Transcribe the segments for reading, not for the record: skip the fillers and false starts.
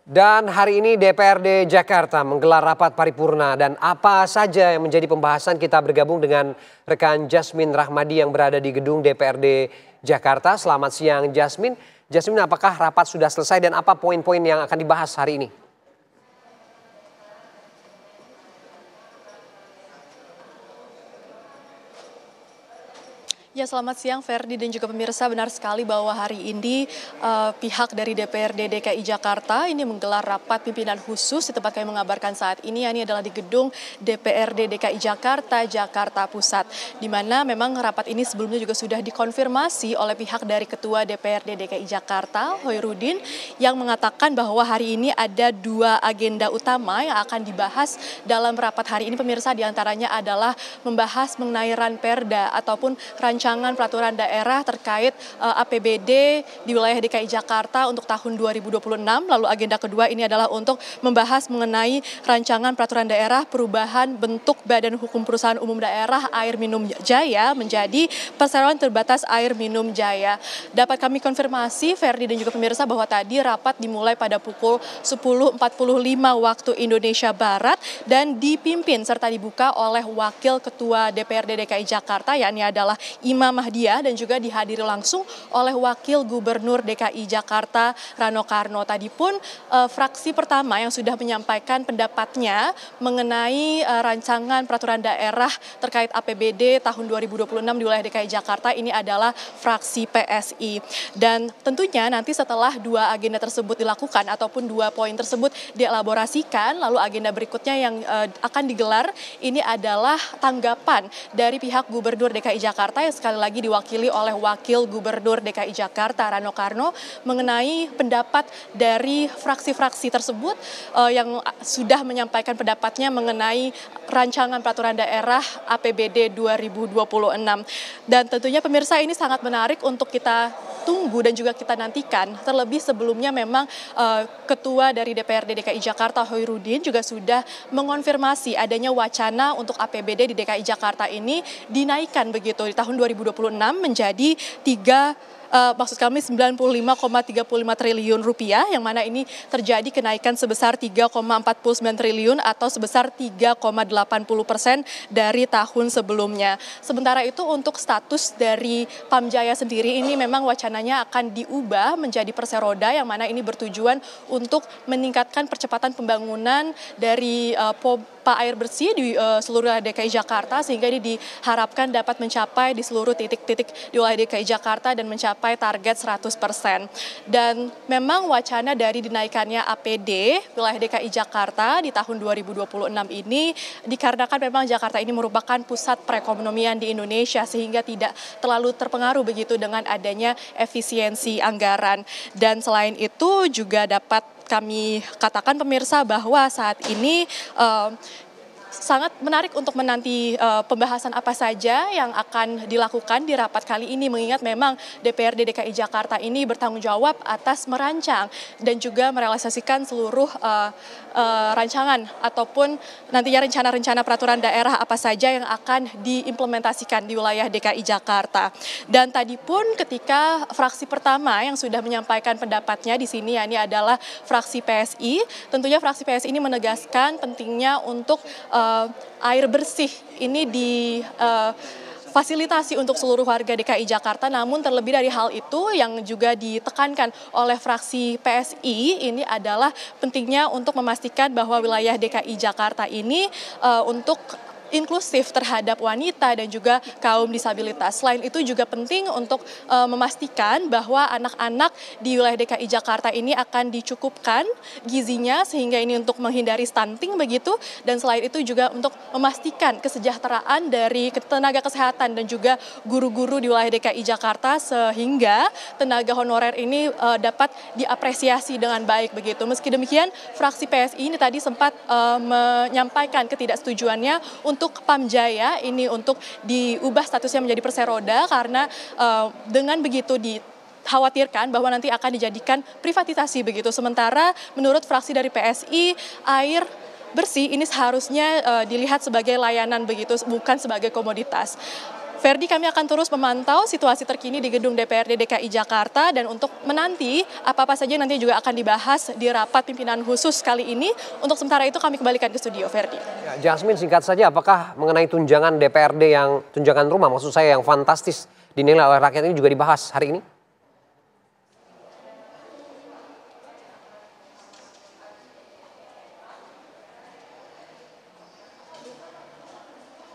Dan hari ini DPRD Jakarta menggelar rapat paripurna dan apa saja yang menjadi pembahasan kita bergabung dengan rekan Jasmine Rahmadi yang berada di gedung DPRD Jakarta. Selamat siang Jasmine. Jasmine, apakah rapat sudah selesai dan apa poin-poin yang akan dibahas hari ini? Ya, selamat siang Ferdi dan juga pemirsa. Benar sekali bahwa hari ini pihak dari DPRD DKI Jakarta ini menggelar rapat pimpinan khusus di tempat kami mengabarkan saat ini. Ini adalah di gedung DPRD DKI Jakarta, Jakarta Pusat. Di mana memang rapat ini sebelumnya juga sudah dikonfirmasi oleh pihak dari Ketua DPRD DKI Jakarta, Hoirudin, yang mengatakan bahwa hari ini ada dua agenda utama yang akan dibahas dalam rapat hari ini. Pemirsa, diantaranya adalah membahas mengenai Ranperda ataupun rancangan peraturan daerah terkait APBD di wilayah DKI Jakarta untuk tahun 2026. Lalu agenda kedua ini adalah untuk membahas mengenai rancangan peraturan daerah perubahan bentuk Badan Hukum Perusahaan Umum Daerah Air Minum Jaya menjadi perseroan terbatas Air Minum Jaya. Dapat kami konfirmasi, Ferdi dan juga pemirsa, bahwa tadi rapat dimulai pada pukul 10.45 waktu Indonesia Barat dan dipimpin serta dibuka oleh Wakil Ketua DPRD DKI Jakarta, yakni adalah Imam Mahdiah, dan juga dihadiri langsung oleh Wakil Gubernur DKI Jakarta Rano Karno. Tadi pun fraksi pertama yang sudah menyampaikan pendapatnya mengenai rancangan peraturan daerah terkait APBD tahun 2026 di wilayah DKI Jakarta ini adalah fraksi PSI. Dan tentunya nanti setelah dua agenda tersebut dilakukan ataupun dua poin tersebut dielaborasikan, lalu agenda berikutnya yang akan digelar ini adalah tanggapan dari pihak Gubernur DKI Jakarta yang sekali lagi diwakili oleh Wakil Gubernur DKI Jakarta Rano Karno mengenai pendapat dari fraksi-fraksi tersebut yang sudah menyampaikan pendapatnya mengenai rancangan peraturan daerah APBD 2026. Dan tentunya pemirsa, ini sangat menarik untuk kita tunggu dan juga kita nantikan. Terlebih sebelumnya memang Ketua dari DPRD DKI Jakarta Hoirudin juga sudah mengonfirmasi adanya wacana untuk APBD di DKI Jakarta ini dinaikkan begitu di tahun 2026 menjadi 95,35 triliun rupiah, yang mana ini terjadi kenaikan sebesar 3,49 triliun atau sebesar 3,80% dari tahun sebelumnya. Sementara itu untuk status dari Pamjaya sendiri ini memang wacananya akan diubah menjadi perseroda, yang mana ini bertujuan untuk meningkatkan percepatan pembangunan dari pompa air bersih di seluruh DKI Jakarta, sehingga ini diharapkan dapat mencapai di seluruh titik-titik di wilayah DKI Jakarta dan mencapai target 100%. Dan memang wacana dari dinaikannya APD wilayah DKI Jakarta di tahun 2026 ini dikarenakan memang Jakarta ini merupakan pusat perekonomian di Indonesia, sehingga tidak terlalu terpengaruh begitu dengan adanya efisiensi anggaran. Dan selain itu juga dapat kami katakan pemirsa bahwa saat ini sangat menarik untuk menanti pembahasan apa saja yang akan dilakukan di rapat kali ini, mengingat memang DPRD DKI Jakarta ini bertanggung jawab atas merancang dan juga merealisasikan seluruh rancangan ataupun nantinya rencana-rencana peraturan daerah apa saja yang akan diimplementasikan di wilayah DKI Jakarta. Dan tadi pun ketika fraksi pertama yang sudah menyampaikan pendapatnya di sini, yakni adalah fraksi PSI, tentunya fraksi PSI ini menegaskan pentingnya untuk air bersih ini fasilitasi untuk seluruh warga DKI Jakarta. Namun terlebih dari hal itu yang juga ditekankan oleh fraksi PSI ini adalah pentingnya untuk memastikan bahwa wilayah DKI Jakarta ini untuk inklusif terhadap wanita dan juga kaum disabilitas. Selain itu juga penting untuk memastikan bahwa anak-anak di wilayah DKI Jakarta ini akan dicukupkan gizinya, sehingga ini untuk menghindari stunting begitu. Dan selain itu juga untuk memastikan kesejahteraan dari tenaga kesehatan dan juga guru-guru di wilayah DKI Jakarta, sehingga tenaga honorer ini dapat diapresiasi dengan baik begitu. Meski demikian, fraksi PSI ini tadi sempat menyampaikan ketidaksetujuannya untuk Pamjaya ini untuk diubah statusnya menjadi perseroda, karena dengan begitu dikhawatirkan bahwa nanti akan dijadikan privatisasi begitu. Sementara menurut fraksi dari PSI, air bersih ini seharusnya dilihat sebagai layanan begitu, bukan sebagai komoditas. Ferdi, kami akan terus memantau situasi terkini di gedung DPRD DKI Jakarta dan untuk menanti apa-apa saja nanti juga akan dibahas di rapat pimpinan khusus kali ini. Untuk sementara itu kami kembalikan ke studio, Ferdi. Ya, Jasmine, singkat saja, apakah mengenai tunjangan DPRD tunjangan rumah maksud saya yang fantastis dinilai oleh rakyat ini juga dibahas hari ini?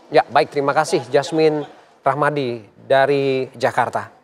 Ya, baik, terima kasih Jasmine Rahmadi dari Jakarta.